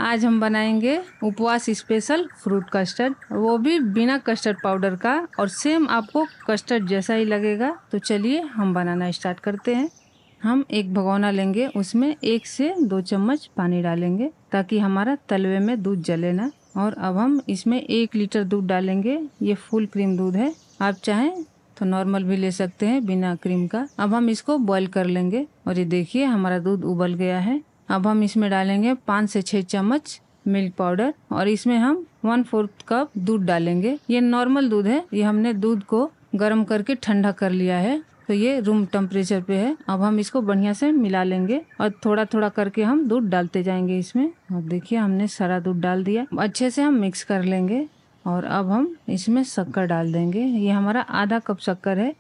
आज हम बनाएंगे उपवास स्पेशल फ्रूट कस्टर्ड, वो भी बिना कस्टर्ड पाउडर का, और सेम आपको कस्टर्ड जैसा ही लगेगा। तो चलिए हम बनाना स्टार्ट करते हैं। हम एक भगोना लेंगे, उसमें 1 से 2 चम्मच पानी डालेंगे ताकि हमारा तलवे में दूध जले ना। और अब हम इसमें 1 लीटर दूध डालेंगे। ये फुल क्रीम दूध है, आप चाहें तो नॉर्मल भी ले सकते हैं बिना क्रीम का। अब हम इसको बॉईल कर लेंगे और ये देखिए हमारा दूध उबल गया है। अब हम इसमें डालेंगे 5 से 6 चम्मच मिल्क पाउडर और इसमें हम 1/4 कप दूध डालेंगे। ये नॉर्मल दूध है, ये हमने दूध को गर्म करके ठंडा कर लिया है, तो ये रूम टेम्परेचर पे है। अब हम इसको बढ़िया से मिला लेंगे और थोड़ा थोड़ा करके हम दूध डालते जाएंगे इसमें। और देखिए हमने सारा दूध डाल दिया, अच्छे से हम मिक्स कर लेंगे। और अब हम इसमें शक्कर डाल देंगे। ये हमारा आधा कप शक्कर है,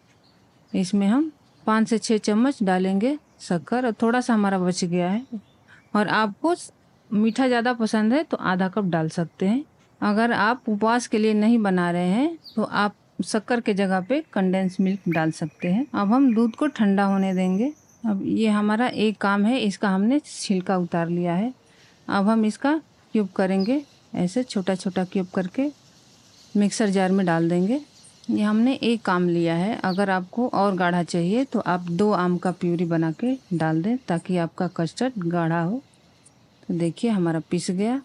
इसमें हम 5 से 6 चम्मच डालेंगे शक्कर, और थोड़ा सा हमारा बच गया है। और आपको मीठा ज़्यादा पसंद है तो आधा कप डाल सकते हैं। अगर आप उपवास के लिए नहीं बना रहे हैं तो आप शक्कर के जगह पे कंडेंस मिल्क डाल सकते हैं। अब हम दूध को ठंडा होने देंगे। अब ये हमारा एक काम है, इसका हमने छिलका उतार लिया है। अब हम इसका क्यूब करेंगे, ऐसे छोटा छोटा क्यूब करके मिक्सर जार में डाल देंगे। ये हमने एक आम लिया है, अगर आपको और गाढ़ा चाहिए तो आप 2 आम का प्यूरी बना के डाल दें ताकि आपका कस्टर्ड गाढ़ा हो। तो देखिए हमारा पिस गया।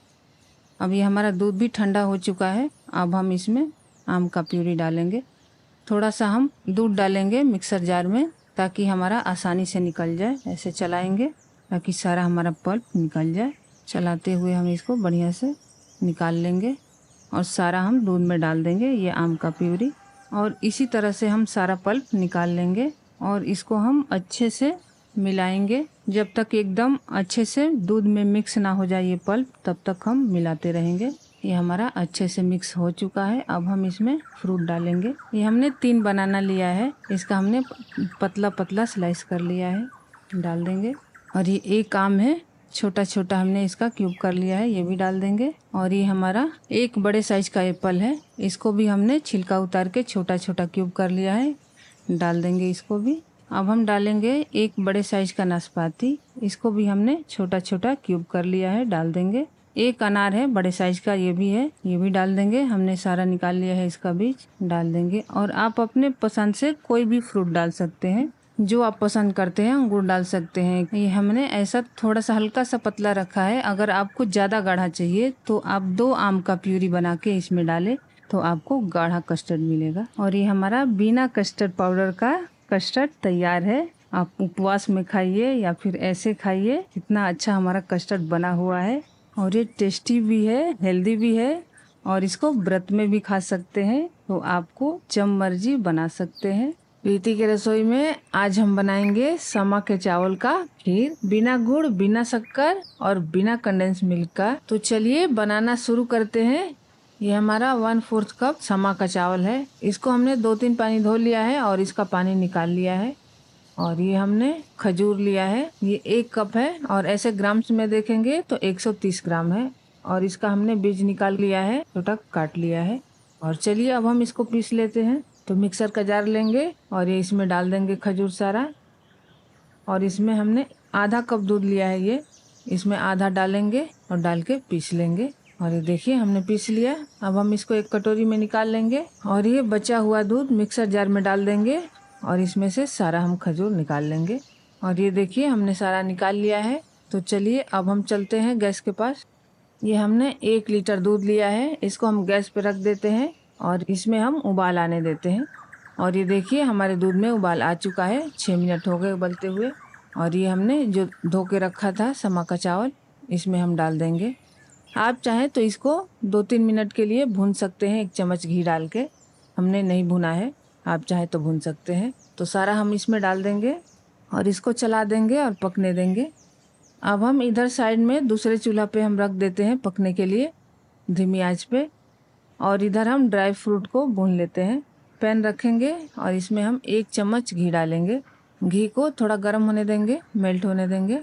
अब ये हमारा दूध भी ठंडा हो चुका है। अब हम इसमें आम का प्यूरी डालेंगे। थोड़ा सा हम दूध डालेंगे मिक्सर जार में ताकि हमारा आसानी से निकल जाए। ऐसे चलाएंगे ताकि सारा हमारा पल्प निकल जाए। चलाते हुए हम इसको बढ़िया से निकाल लेंगे और सारा हम दूध में डाल देंगे ये आम का प्यूरी। और इसी तरह से हम सारा पल्प निकाल लेंगे और इसको हम अच्छे से मिलाएंगे जब तक एकदम अच्छे से दूध में मिक्स ना हो जाए ये पल्प, तब तक हम मिलाते रहेंगे। ये हमारा अच्छे से मिक्स हो चुका है। अब हम इसमें फ्रूट डालेंगे। ये हमने 3 बनाना लिया है, इसका हमने पतला पतला स्लाइस कर लिया है, डाल देंगे। और ये एक आम है, छोटा छोटा हमने इसका क्यूब कर लिया है, ये भी डाल देंगे। और ये हमारा एक बड़े साइज का एप्पल है, इसको भी हमने छिलका उतार के छोटा छोटा क्यूब कर लिया है, डाल देंगे इसको भी। अब हम डालेंगे एक बड़े साइज का नाशपाती, इसको भी हमने छोटा छोटा क्यूब कर लिया है, डाल देंगे। एक अनार है बड़े साइज का, ये भी है, ये भी डाल देंगे। हमने सारा निकाल लिया है, इसका बीज डाल देंगे। और आप अपने पसंद से कोई भी फ्रूट डाल सकते हैं, जो आप पसंद करते हैं अंगूर डाल सकते हैं। ये हमने ऐसा थोड़ा सा हल्का सा पतला रखा है। अगर आपको ज़्यादा गाढ़ा चाहिए तो आप 2 आम का प्यूरी बना के इसमें डालें तो आपको गाढ़ा कस्टर्ड मिलेगा। और ये हमारा बिना कस्टर्ड पाउडर का कस्टर्ड तैयार है। आप उपवास में खाइए या फिर ऐसे खाइए, इतना अच्छा हमारा कस्टर्ड बना हुआ है। और ये टेस्टी भी है, हेल्दी भी है, और इसको व्रत में भी खा सकते हैं, तो आपको जब मर्जी बना सकते हैं। प्रीति के रसोई में आज हम बनाएंगे समा के चावल का खीर, बिना गुड़, बिना शक्कर और बिना कंडेंस मिल्क का। तो चलिए बनाना शुरू करते हैं। ये हमारा 1/4 कप समा का चावल है, इसको हमने 2-3 पानी धो लिया है और इसका पानी निकाल लिया है। और ये हमने खजूर लिया है, ये 1 कप है, और ऐसे ग्राम्स में देखेंगे तो 130 ग्राम है। और इसका हमने बीज निकाल लिया है, छोटा काट लिया है। और चलिए अब हम इसको पीस लेते हैं। तो मिक्सर का जार लेंगे और ये इसमें डाल देंगे खजूर सारा। और इसमें हमने आधा कप दूध लिया है, ये इसमें आधा डालेंगे और डाल के पीस लेंगे। और ये देखिए हमने पीस लिया। अब हम इसको एक कटोरी में निकाल लेंगे और ये बचा हुआ दूध मिक्सर जार में डाल देंगे और इसमें से सारा हम खजूर निकाल लेंगे। और ये देखिए हमने सारा निकाल लिया है। तो चलिए अब हम चलते हैं गैस के पास। ये हमने 1 लीटर दूध लिया है, इसको हम गैस पे रख देते हैं और इसमें हम उबाल आने देते हैं। और ये देखिए हमारे दूध में उबाल आ चुका है, 6 मिनट हो गए उबलते हुए। और ये हमने जो धो के रखा था समा का चावल, इसमें हम डाल देंगे। आप चाहें तो इसको 2-3 मिनट के लिए भून सकते हैं, 1 चम्मच घी डाल के। हमने नहीं भुना है, आप चाहें तो भून सकते हैं। तो सारा हम इसमें डाल देंगे और इसको चला देंगे और पकने देंगे। अब हम इधर साइड में दूसरे चूल्हा पे हम रख देते हैं पकने के लिए, धीमी आंच पे। और इधर हम ड्राई फ्रूट को भून लेते हैं। पैन रखेंगे और इसमें हम 1 चम्मच घी डालेंगे। घी को थोड़ा गर्म होने देंगे, मेल्ट होने देंगे।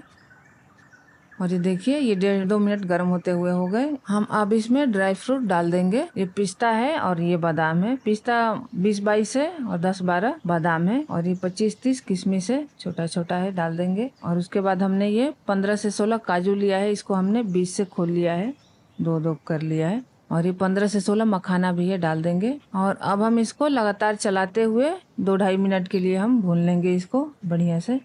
और ये देखिए ये 1.5-2 मिनट गर्म होते हुए हो गए। हम अब इसमें ड्राई फ्रूट डाल देंगे। ये पिस्ता है और ये बादाम है। पिस्ता 20-22 है और 10-12 बादाम है और ये 25-30 किशमिश है, छोटा छोटा है, डाल देंगे। और उसके बाद हमने ये 15 से 16 काजू लिया है, इसको हमने बीच से खोल लिया है, दो दो कर लिया है। और ये 15 से 16 मखाना भी है, डाल देंगे। और अब हम इसको लगातार चलाते हुए 2-2.5 मिनट के लिए हम भून लेंगे इसको बढ़िया से।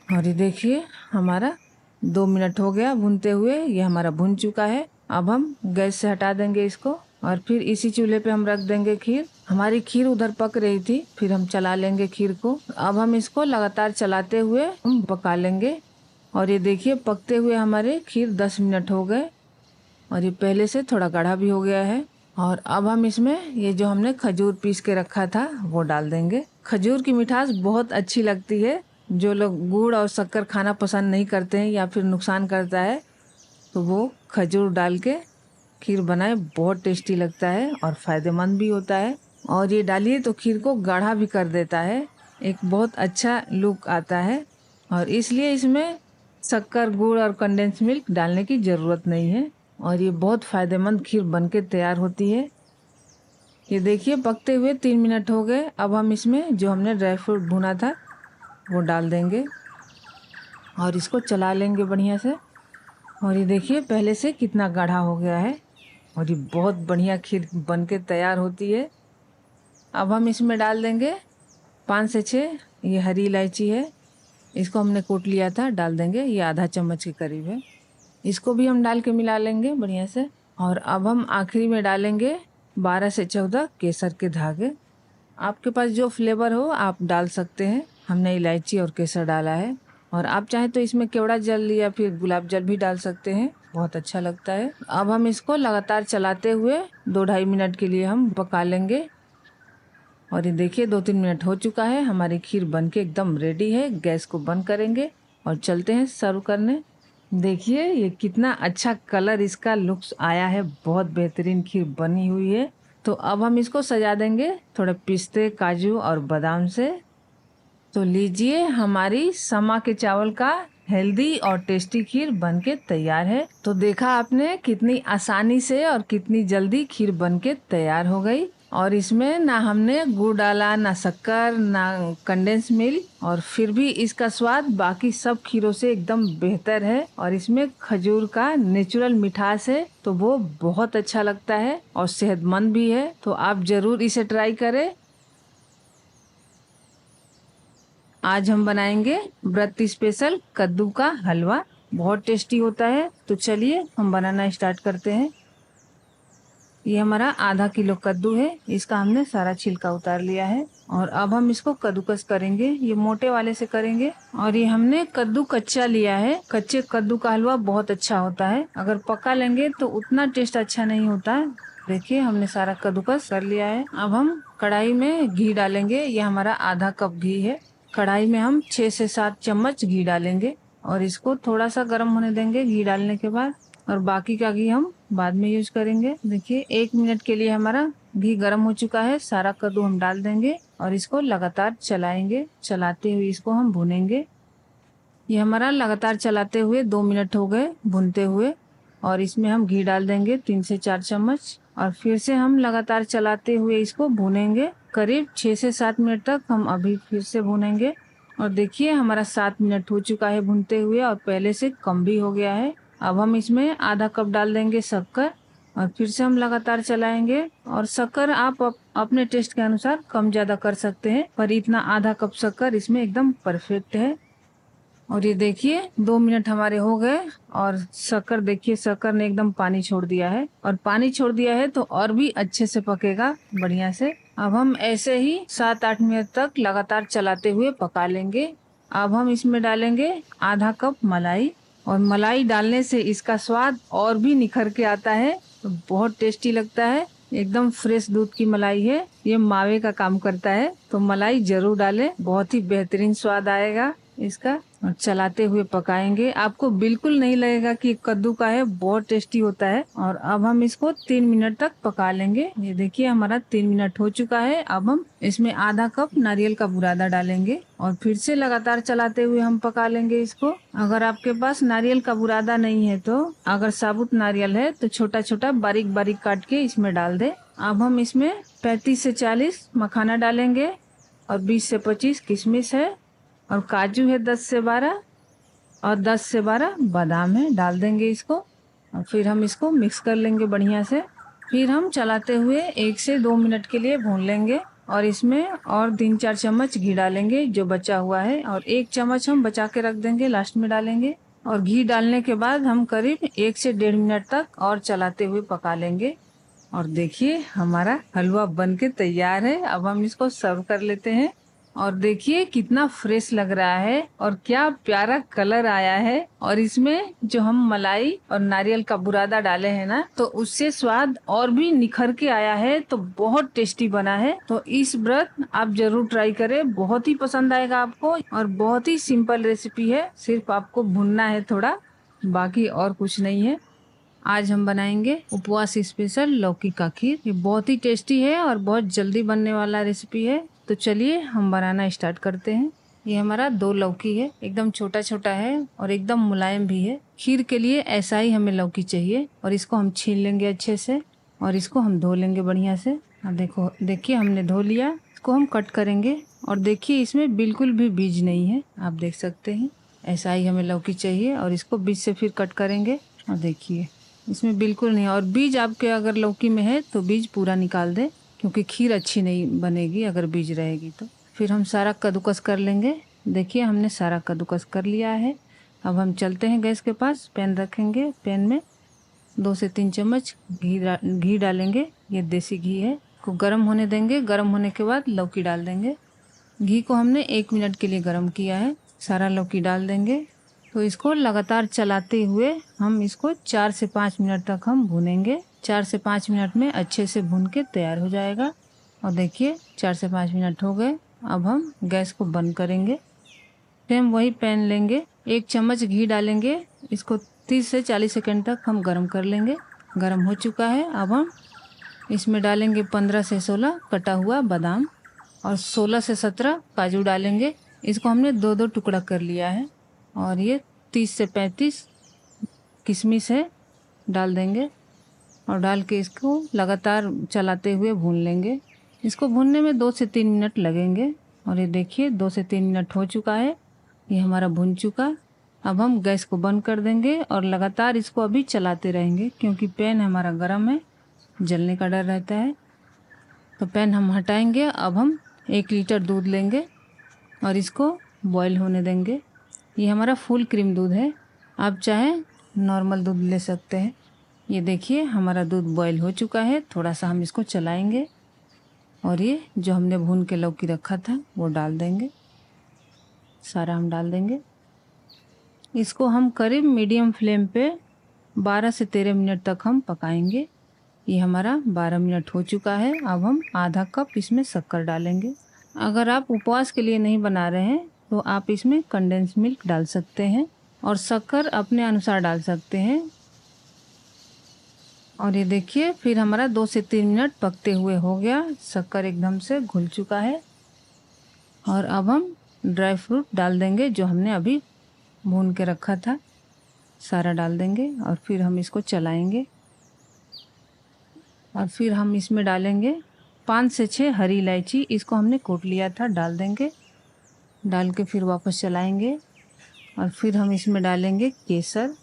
और ये देखिए हमारा 2 मिनट हो गया भूनते हुए, ये हमारा भुन चुका है। अब हम गैस से हटा देंगे इसको और फिर इसी चूल्हे पे हम रख देंगे खीर। हमारी खीर उधर पक रही थी, फिर हम चला लेंगे खीर को। अब हम इसको लगातार चलाते हुए हम पका लेंगे। और ये देखिए पकते हुए हमारे खीर 10 मिनट हो गए और ये पहले से थोड़ा गाढ़ा भी हो गया है। और अब हम इसमें ये जो हमने खजूर पीस के रखा था वो डाल देंगे। खजूर की मिठास बहुत अच्छी लगती है। जो लोग गुड़ और शक्कर खाना पसंद नहीं करते हैं या फिर नुकसान करता है, तो वो खजूर डाल के खीर बनाए, बहुत टेस्टी लगता है और फ़ायदेमंद भी होता है। और ये डालिए तो खीर को गाढ़ा भी कर देता है, एक बहुत अच्छा लुक आता है। और इसलिए इसमें शक्कर, गुड़ और कंडेंस मिल्क डालने की ज़रूरत नहीं है और ये बहुत फ़ायदेमंद खीर बनके तैयार होती है। ये देखिए पकते हुए 3 मिनट हो गए। अब हम इसमें जो हमने ड्राई फ्रूट भुना था वो डाल देंगे और इसको चला लेंगे बढ़िया से। और ये देखिए पहले से कितना गाढ़ा हो गया है और ये बहुत बढ़िया खीर बनके तैयार होती है। अब हम इसमें डाल देंगे 5 से 6 ये हरी इलायची है, इसको हमने कूट लिया था, डाल देंगे, ये आधा चम्मच के करीब है। इसको भी हम डाल के मिला लेंगे बढ़िया से। और अब हम आखिरी में डालेंगे 12 से 14 केसर के धागे। आपके पास जो फ्लेवर हो आप डाल सकते हैं। हमने इलायची और केसर डाला है। और आप चाहें तो इसमें केवड़ा जल या फिर गुलाब जल भी डाल सकते हैं, बहुत अच्छा लगता है। अब हम इसको लगातार चलाते हुए 2-2.5 मिनट के लिए हम पका लेंगे। और ये देखिए 2-3 मिनट हो चुका है, हमारी खीर बनके एकदम रेडी है। गैस को बंद करेंगे और चलते हैं सर्व करने। देखिए ये कितना अच्छा कलर इसका लुक्स आया है, बहुत बेहतरीन खीर बनी हुई है। तो अब हम इसको सजा देंगे थोड़े पिस्ते, काजू और बादाम से। तो लीजिए हमारी समा के चावल का हेल्दी और टेस्टी खीर बनके तैयार है। तो देखा आपने कितनी आसानी से और कितनी जल्दी खीर बनके तैयार हो गई। और इसमें ना हमने गुड़ डाला, ना शक्कर, ना कंडेंस मिल्क, और फिर भी इसका स्वाद बाकी सब खीरों से एकदम बेहतर है। और इसमें खजूर का नेचुरल मिठास है, तो वो बहुत अच्छा लगता है और सेहतमंद भी है। तो आप जरूर इसे ट्राई करें। आज हम बनाएंगे व्रत स्पेशल कद्दू का हलवा, बहुत टेस्टी होता है। तो चलिए हम बनाना स्टार्ट करते हैं। ये हमारा आधा किलो कद्दू है, इसका हमने सारा छिलका उतार लिया है। और अब हम इसको कद्दूकस करेंगे, ये मोटे वाले से करेंगे। और ये हमने कद्दू कच्चा लिया है। कच्चे कद्दू का हलवा बहुत अच्छा होता है, अगर पका लेंगे तो उतना टेस्ट अच्छा नहीं होता है। देखिए हमने सारा कद्दूकस कर लिया है। अब हम कढ़ाई में घी डालेंगे, ये हमारा आधा कप घी है। कढ़ाई में हम 6 से 7 चम्मच घी डालेंगे और इसको थोड़ा सा गर्म होने देंगे घी डालने के बाद। और बाकी का घी हम बाद में यूज करेंगे। देखिए 1 मिनट के लिए हमारा घी गर्म हो चुका है। सारा कद्दू हम डाल देंगे और इसको लगातार चलाएंगे, चलाते हुए इसको हम भूनेंगे। ये हमारा लगातार चलाते हुए 2 मिनट हो गए भूनते हुए। और इसमें हम घी डाल देंगे 3 से 4 चम्मच और फिर से हम लगातार चलाते हुए इसको भूनेंगे। करीब 6 से 7 मिनट तक हम अभी फिर से भूनेंगे। और देखिए हमारा 7 मिनट हो चुका है भूनते हुए और पहले से कम भी हो गया है। अब हम इसमें आधा कप डाल देंगे शक्कर और फिर से हम लगातार चलाएंगे। और शक्कर आप अपने टेस्ट के अनुसार कम ज्यादा कर सकते हैं, पर इतना आधा कप शक्कर इसमें एकदम परफेक्ट है। और ये देखिए 2 मिनट हमारे हो गए और शक्कर, देखिए शक्कर ने एकदम पानी छोड़ दिया है। और पानी छोड़ दिया है तो और भी अच्छे से पकेगा बढ़िया से। अब हम ऐसे ही 7-8 मिनट तक लगातार चलाते हुए पका लेंगे। अब हम इसमें डालेंगे आधा कप मलाई। और मलाई डालने से इसका स्वाद और भी निखर के आता है, तो बहुत टेस्टी लगता है। एकदम फ्रेश दूध की मलाई है, ये मावे का काम करता है। तो मलाई जरूर डालें, बहुत ही बेहतरीन स्वाद आएगा इसका। और चलाते हुए पकाएंगे। आपको बिल्कुल नहीं लगेगा कि कद्दू का है, बहुत टेस्टी होता है। और अब हम इसको 3 मिनट तक पका लेंगे। ये देखिए हमारा 3 मिनट हो चुका है। अब हम इसमें आधा कप नारियल का बुरादा डालेंगे और फिर से लगातार चलाते हुए हम पका लेंगे इसको। अगर आपके पास नारियल का बुरादा नहीं है तो अगर साबुत नारियल है तो छोटा छोटा बारीक बारीक काट के इसमें डाल दे। अब हम इसमें 35 से 40 मखाना डालेंगे और 20 से 25 किशमिश है और काजू है 10 से 12 और 10 से 12 बादाम है, डाल देंगे इसको। और फिर हम इसको मिक्स कर लेंगे बढ़िया से। फिर हम चलाते हुए 1 से 2 मिनट के लिए भून लेंगे और इसमें और 3-4 चम्मच घी डालेंगे जो बचा हुआ है, और 1 चम्मच हम बचा के रख देंगे, लास्ट में डालेंगे। और घी डालने के बाद हम करीब 1 से 1.5 मिनट तक और चलाते हुए पका लेंगे। और देखिए हमारा हलवा बनके तैयार है। अब हम इसको सर्व कर लेते हैं। और देखिए कितना फ्रेश लग रहा है और क्या प्यारा कलर आया है। और इसमें जो हम मलाई और नारियल का बुरादा डाले हैं ना, तो उससे स्वाद और भी निखर के आया है। तो बहुत टेस्टी बना है। तो इस व्रत आप जरूर ट्राई करें, बहुत ही पसंद आएगा आपको। और बहुत ही सिंपल रेसिपी है, सिर्फ आपको भुनना है थोड़ा, बाकी और कुछ नहीं है। आज हम बनाएंगे उपवास स्पेशल लौकी का खीर। ये बहुत ही टेस्टी है और बहुत जल्दी बनने वाला रेसिपी है। तो चलिए हम बनाना स्टार्ट करते हैं। ये हमारा 2 लौकी है, एकदम छोटा छोटा है और एकदम मुलायम भी है। खीर के लिए ऐसा ही हमें लौकी चाहिए। और इसको हम छील लेंगे अच्छे से और इसको हम धो लेंगे बढ़िया से। अब देखिए हमने धो लिया। इसको हम कट करेंगे और देखिए इसमें बिल्कुल भी बीज नहीं है, आप देख सकते हैं। ऐसा ही हमें लौकी चाहिए और इसको बीज से फिर कट करेंगे। और देखिए इसमें बिल्कुल नहीं, और बीज आपके अगर लौकी में है तो बीज पूरा निकाल दे, क्योंकि खीर अच्छी नहीं बनेगी अगर बीज रहेगी तो। फिर हम सारा कद्दूकस कर लेंगे। देखिए हमने सारा कद्दूकस कर लिया है। अब हम चलते हैं गैस के पास, पैन रखेंगे। पैन में 2 से 3 चम्मच घी डालेंगे। ये देसी घी है, को गर्म होने देंगे। गर्म होने के बाद लौकी डाल देंगे। घी को हमने 1 मिनट के लिए गर्म किया है। सारा लौकी डाल देंगे। तो इसको लगातार चलाते हुए हम इसको 4 से 5 मिनट तक हम भूनेंगे। 4 से 5 मिनट में अच्छे से भून के तैयार हो जाएगा। और देखिए 4 से 5 मिनट हो गए। अब हम गैस को बंद करेंगे। फिर हम वही पैन लेंगे, 1 चम्मच घी डालेंगे। इसको 30 से 40 सेकंड तक हम गर्म कर लेंगे। गर्म हो चुका है। अब हम इसमें डालेंगे 15 से 16 कटा हुआ बादाम और 16 से 17 काजू डालेंगे। इसको हमने 2-2 टुकड़ा कर लिया है। और ये 30 से 35 किशमिश है, डाल देंगे। और डाल के इसको लगातार चलाते हुए भून लेंगे। इसको भूनने में 2 से 3 मिनट लगेंगे। और ये देखिए 2 से 3 मिनट हो चुका है, ये हमारा भुन चुका। अब हम गैस को बंद कर देंगे और लगातार इसको अभी चलाते रहेंगे, क्योंकि पैन हमारा गर्म है, जलने का डर रहता है। तो पैन हम हटाएंगे। अब हम 1 लीटर दूध लेंगे और इसको बॉईल होने देंगे। ये हमारा फुल क्रीम दूध है, आप चाहें नॉर्मल दूध ले सकते हैं। ये देखिए हमारा दूध बॉईल हो चुका है। थोड़ा सा हम इसको चलाएंगे और ये जो हमने भून के लौकी रखा था वो डाल देंगे। सारा हम डाल देंगे। इसको हम करीब मीडियम फ्लेम पे 12 से 13 मिनट तक हम पकाएंगे। ये हमारा 12 मिनट हो चुका है। अब हम आधा कप इसमें शक्कर डालेंगे। अगर आप उपवास के लिए नहीं बना रहे हैं तो आप इसमें कंडेंस मिल्क डाल सकते हैं और शक्कर अपने अनुसार डाल सकते हैं। और ये देखिए फिर हमारा 2 से 3 मिनट पकते हुए हो गया। शक्कर एकदम से घुल चुका है। और अब हम ड्राई फ्रूट डाल देंगे जो हमने अभी भून के रखा था, सारा डाल देंगे। और फिर हम इसको चलाएंगे। और फिर हम इसमें डालेंगे 5 से 6 हरी इलायची, इसको हमने कूट लिया था, डाल देंगे। डाल के फिर वापस चलाएंगे। और फिर हम इसमें डालेंगे केसर।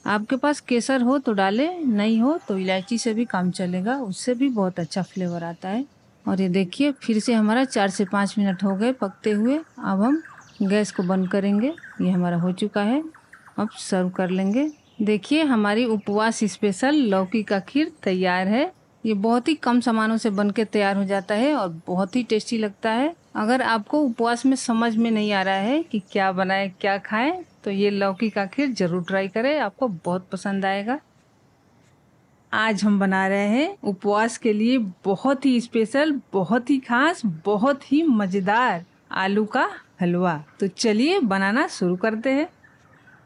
आपके पास केसर हो तो डालें, नहीं हो तो इलायची से भी काम चलेगा, उससे भी बहुत अच्छा फ्लेवर आता है। और ये देखिए फिर से हमारा 4 से 5 मिनट हो गए पकते हुए। अब हम गैस को बंद करेंगे। ये हमारा हो चुका है। अब सर्व कर लेंगे। देखिए हमारी उपवास स्पेशल लौकी का खीर तैयार है। ये बहुत ही कम सामानों से बनके तैयार हो जाता है और बहुत ही टेस्टी लगता है। अगर आपको उपवास में समझ में नहीं आ रहा है कि क्या बनाए क्या खाएं, तो ये लौकी का खीर जरूर ट्राई करें, आपको बहुत पसंद आएगा। आज हम बना रहे हैं उपवास के लिए बहुत ही स्पेशल, बहुत ही खास, बहुत ही मज़ेदार आलू का हलवा। तो चलिए बनाना शुरू करते हैं।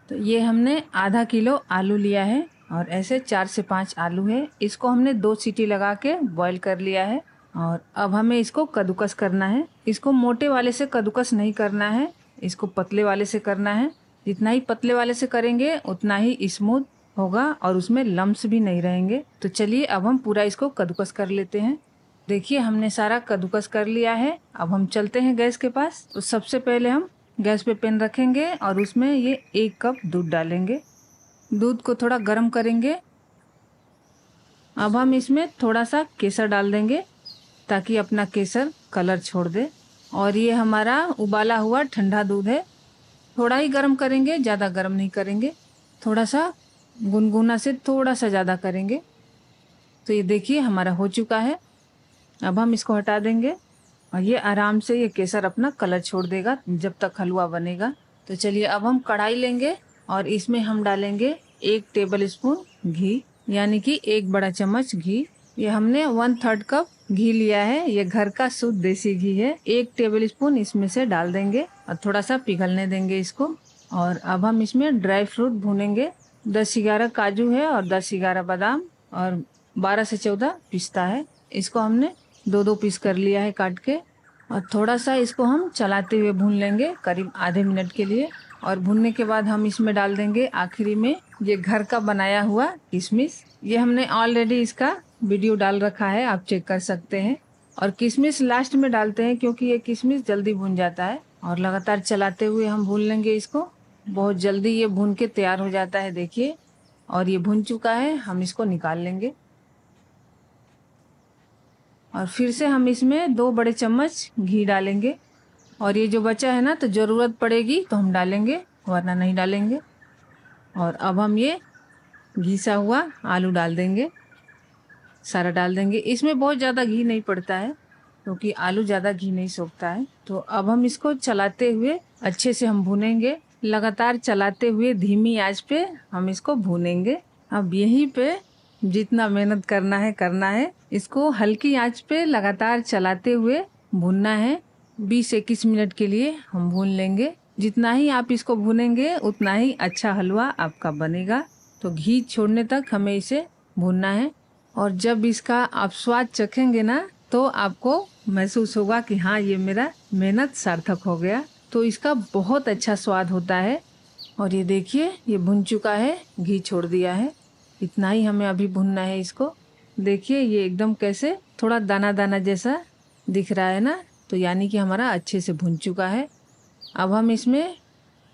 तो ये हमने आधा किलो आलू लिया है और ऐसे 4 से 5 आलू है। इसको हमने 2 सीटी लगा के बॉईल कर लिया है और अब हमें इसको कद्दूकस करना है। इसको मोटे वाले से कद्दूकस नहीं करना है, इसको पतले वाले से करना है। जितना ही पतले वाले से करेंगे उतना ही स्मूथ होगा और उसमें लम्स भी नहीं रहेंगे। तो चलिए अब हम पूरा इसको कद्दूकस कर लेते हैं। देखिए हमने सारा कद्दूकस कर लिया है। अब हम चलते हैं गैस के पास। तो सबसे पहले हम गैस पे पैन रखेंगे और उसमें ये 1 कप दूध डालेंगे। दूध को थोड़ा गर्म करेंगे। अब हम इसमें थोड़ा सा केसर डाल देंगे ताकि अपना केसर कलर छोड़ दे। और ये हमारा उबाला हुआ ठंडा दूध है। थोड़ा ही गर्म करेंगे, ज़्यादा गर्म नहीं करेंगे, थोड़ा सा गुनगुना से थोड़ा सा ज़्यादा करेंगे। तो ये देखिए हमारा हो चुका है। अब हम इसको हटा देंगे और ये आराम से ये केसर अपना कलर छोड़ देगा जब तक हलवा बनेगा। तो चलिए अब हम कढ़ाई लेंगे और इसमें हम डालेंगे 1 टेबल स्पून घी, यानी कि 1 बड़ा चम्मच घी। ये हमने 1/3 कप घी लिया है। ये घर का शुद्ध देसी घी है। 1 टेबल स्पून इसमें से डाल देंगे और थोड़ा सा पिघलने देंगे इसको। और अब हम इसमें ड्राई फ्रूट भूनेंगे। 10-11 काजू है और 10-11 बादाम और 12 से 14 पिस्ता है। इसको हमने 2-2 पीस कर लिया है काट के। और थोड़ा सा इसको हम चलाते हुए भून लेंगे करीब आधे मिनट के लिए। और भूनने के बाद हम इसमें डाल देंगे आखिरी में ये घर का बनाया हुआ किशमिश। ये हमने ऑलरेडी इसका वीडियो डाल रखा है, आप चेक कर सकते हैं। और किशमिश लास्ट में डालते हैं क्योंकि ये किशमिश जल्दी भून जाता है। और लगातार चलाते हुए हम भून लेंगे इसको। बहुत जल्दी ये भून के तैयार हो जाता है, देखिए। और ये भून चुका है, हम इसको निकाल लेंगे। और फिर से हम इसमें 2 बड़े चम्मच घी डालेंगे। और ये जो बचा है ना, तो ज़रूरत पड़ेगी तो हम डालेंगे वरना नहीं डालेंगे। और अब हम ये घिसा हुआ आलू डाल देंगे, सारा डाल देंगे। इसमें बहुत ज़्यादा घी नहीं पड़ता है क्योंकि आलू ज़्यादा घी नहीं सोखता है। तो अब हम इसको चलाते हुए अच्छे से हम भूनेंगे। लगातार चलाते हुए धीमी आंच पे हम इसको भूनेंगे। अब यहीं पे जितना मेहनत करना है। इसको हल्की आंच पे लगातार चलाते हुए भूनना है। 20-21 मिनट के लिए हम भून लेंगे। जितना ही आप इसको भूनेंगे उतना ही अच्छा हलवा आपका बनेगा। तो घी छोड़ने तक हमें इसे भूनना है। और जब इसका आप स्वाद चखेंगे ना, तो आपको महसूस होगा कि हाँ, ये मेरा मेहनत सार्थक हो गया। तो इसका बहुत अच्छा स्वाद होता है। और ये देखिए ये भुन चुका है, घी छोड़ दिया है। इतना ही हमें अभी भुनना है इसको। देखिए ये एकदम कैसे थोड़ा दाना दाना जैसा दिख रहा है ना, तो यानी कि हमारा अच्छे से भुन चुका है। अब हम इसमें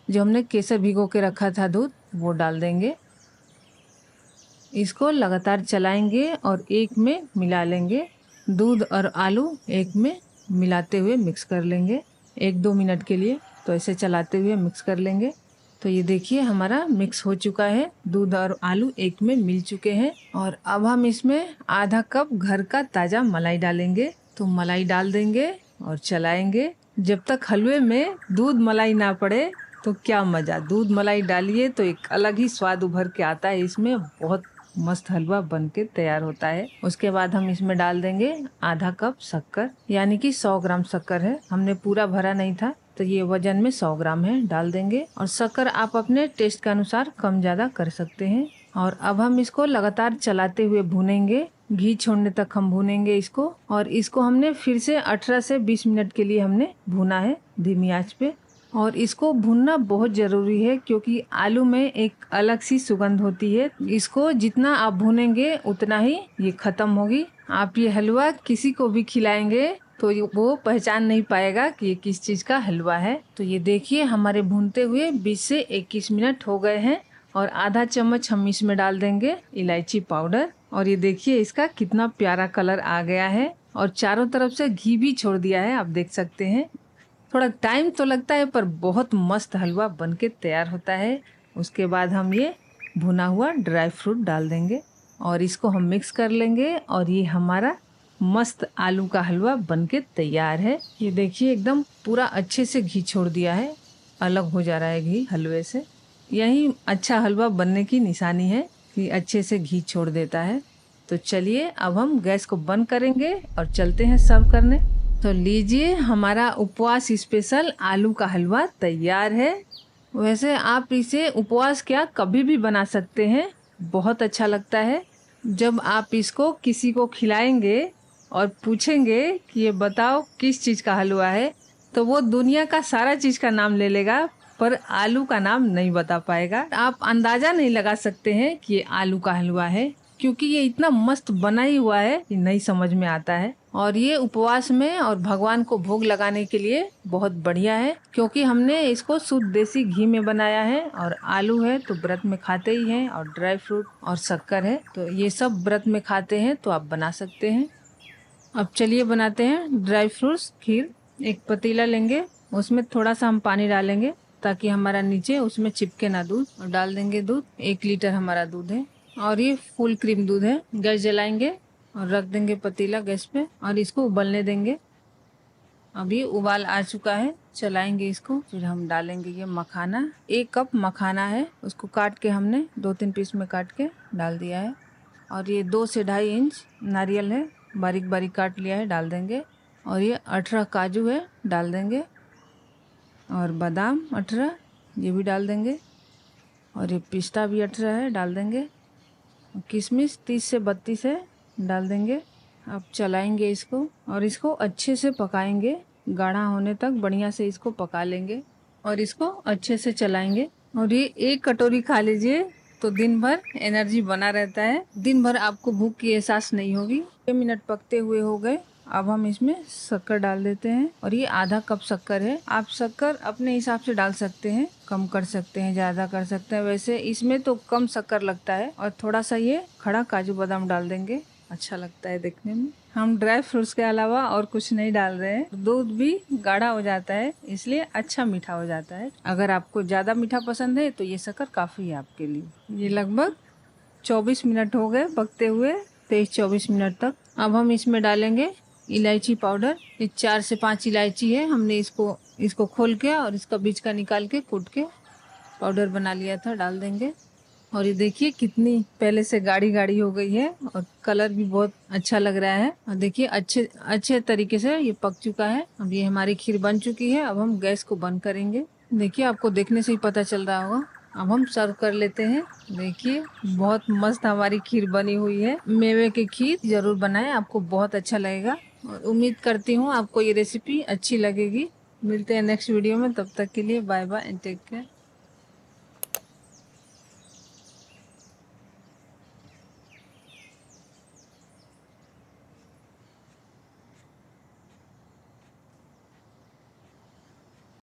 जो हमने केसर भिगो के रखा था दूध, वो डाल देंगे। इसको लगातार चलाएंगे और एक में मिला लेंगे। दूध और आलू एक में मिलाते हुए मिक्स कर लेंगे 1-2 मिनट के लिए। तो ऐसे चलाते हुए मिक्स कर लेंगे। तो ये देखिए हमारा मिक्स हो चुका है, दूध और आलू एक में मिल चुके हैं। और अब हम इसमें आधा कप घर का ताज़ा मलाई डालेंगे। तो मलाई डाल देंगे और चलाएंगे जब तक हलवे में दूध मलाई ना पड़े। तो क्या मज़ा, दूध मलाई डालिए तो एक अलग ही स्वाद उभर के आता है। इसमें बहुत मस्त हलवा बन के तैयार होता है। उसके बाद हम इसमें डाल देंगे आधा कप शक्कर, यानी कि 100 ग्राम शक्कर है। हमने पूरा भरा नहीं था, तो ये वजन में 100 ग्राम है, डाल देंगे। और शक्कर आप अपने टेस्ट के अनुसार कम ज़्यादा कर सकते हैं। और अब हम इसको लगातार चलाते हुए भूनेंगे, घी छोड़ने तक हम भूनेंगे इसको। और इसको हमने फिर से 18 से 20 मिनट के लिए हमने भुना है धीमी आंच पे। और इसको भुनना बहुत ज़रूरी है क्योंकि आलू में एक अलग सी सुगंध होती है। इसको जितना आप भुनेंगे उतना ही ये ख़त्म होगी। आप ये हलवा किसी को भी खिलाएंगे तो वो पहचान नहीं पाएगा कि ये किस चीज़ का हलवा है। तो ये देखिए हमारे भूनते हुए 20 से 21 मिनट हो गए हैं। और आधा चम्मच हम इसमें डाल देंगे इलायची पाउडर। और ये देखिए इसका कितना प्यारा कलर आ गया है और चारों तरफ से घी भी छोड़ दिया है, आप देख सकते हैं। थोड़ा टाइम तो लगता है पर बहुत मस्त हलवा बनके तैयार होता है। उसके बाद हम ये भुना हुआ ड्राई फ्रूट डाल देंगे और इसको हम मिक्स कर लेंगे। और ये हमारा मस्त आलू का हलवा बनके तैयार है। ये देखिए एकदम पूरा अच्छे से घी छोड़ दिया है, अलग हो जा रहा है घी हलवे से। यही अच्छा हलवा बनने की निशानी है कि अच्छे से घी छोड़ देता है। तो चलिए अब हम गैस को बंद करेंगे और चलते हैं सर्व करने। तो लीजिए, हमारा उपवास स्पेशल आलू का हलवा तैयार है। वैसे आप इसे उपवास क्या कभी भी बना सकते हैं, बहुत अच्छा लगता है। जब आप इसको किसी को खिलाएंगे और पूछेंगे कि ये बताओ किस चीज़ का हलवा है, तो वो दुनिया का सारा चीज़ का नाम ले लेगा, पर आलू का नाम नहीं बता पाएगा। आप अंदाज़ा नहीं लगा सकते हैं कि ये आलू का हलवा है, क्योंकि ये इतना मस्त बना ही हुआ है कि नहीं समझ में आता है। और ये उपवास में और भगवान को भोग लगाने के लिए बहुत बढ़िया है, क्योंकि हमने इसको शुद्ध देसी घी में बनाया है। और आलू है तो व्रत में खाते ही हैं, और ड्राई फ्रूट और शक्कर है तो ये सब व्रत में खाते हैं, तो आप बना सकते हैं। अब चलिए बनाते हैं ड्राई फ्रूट्स खीर। एक पतीला लेंगे, उसमें थोड़ा सा हम पानी डालेंगे ताकि हमारा नीचे उसमें चिपके ना दूध, और डाल देंगे दूध। 1 लीटर हमारा दूध है और ये फुल क्रीम दूध है। गैस जलाएंगे और रख देंगे पतीला गैस पे और इसको उबलने देंगे। अभी उबाल आ चुका है, चलाएंगे इसको। फिर हम डालेंगे ये मखाना। 1 कप मखाना है, उसको काट के हमने 2-3 पीस में काट के डाल दिया है। और ये 2 से 2.5 इंच नारियल है, बारीक बारीक काट लिया है, डाल देंगे। और ये 18 काजू है, डाल देंगे। और बादाम 18, ये भी डाल देंगे। और ये पिस्ता भी 18 है, डाल देंगे। किशमिश 30 से 32 है, डाल देंगे। अब चलाएंगे इसको और इसको अच्छे से पकाएंगे, गाढ़ा होने तक बढ़िया से इसको पका लेंगे और इसको अच्छे से चलाएंगे। और ये 1 कटोरी खा लीजिए तो दिन भर एनर्जी बना रहता है, दिन भर आपको भूख की एहसास नहीं होगी। 6 मिनट पकते हुए हो गए। अब हम इसमें शक्कर डाल देते हैं और ये आधा कप शक्कर है। आप शक्कर अपने हिसाब से डाल सकते हैं, कम कर सकते हैं, ज़्यादा कर सकते हैं। वैसे इसमें तो कम शक्कर लगता है। और थोड़ा सा ये खड़ा काजू बादाम डाल देंगे, अच्छा लगता है देखने में। हम ड्राई फ्रूट्स के अलावा और कुछ नहीं डाल रहे हैं। दूध भी गाढ़ा हो जाता है, इसलिए अच्छा मीठा हो जाता है। अगर आपको ज़्यादा मीठा पसंद है तो ये शक्कर काफ़ी है आपके लिए। ये लगभग 24 मिनट हो गए पकते हुए, 23-24 मिनट तक। अब हम इसमें डालेंगे इलायची पाउडर। ये 4 से 5 इलायची है, हमने इसको खोल के और इसका बीज का निकाल के कूट के पाउडर बना लिया था, डाल देंगे। और ये देखिए कितनी पहले से गाढ़ी गाढ़ी हो गई है और कलर भी बहुत अच्छा लग रहा है। और देखिए अच्छे अच्छे तरीके से ये पक चुका है। अब ये हमारी खीर बन चुकी है। अब हम गैस को बंद करेंगे। देखिए आपको देखने से ही पता चल रहा होगा। अब हम सर्व कर लेते हैं। देखिए बहुत मस्त हमारी खीर बनी हुई है। मेवे की खीर जरूर बनाएं, आपको बहुत अच्छा लगेगा। और उम्मीद करती हूँ आपको ये रेसिपी अच्छी लगेगी। मिलते हैं नेक्स्ट वीडियो में, तब तक के लिए bye bye and take care.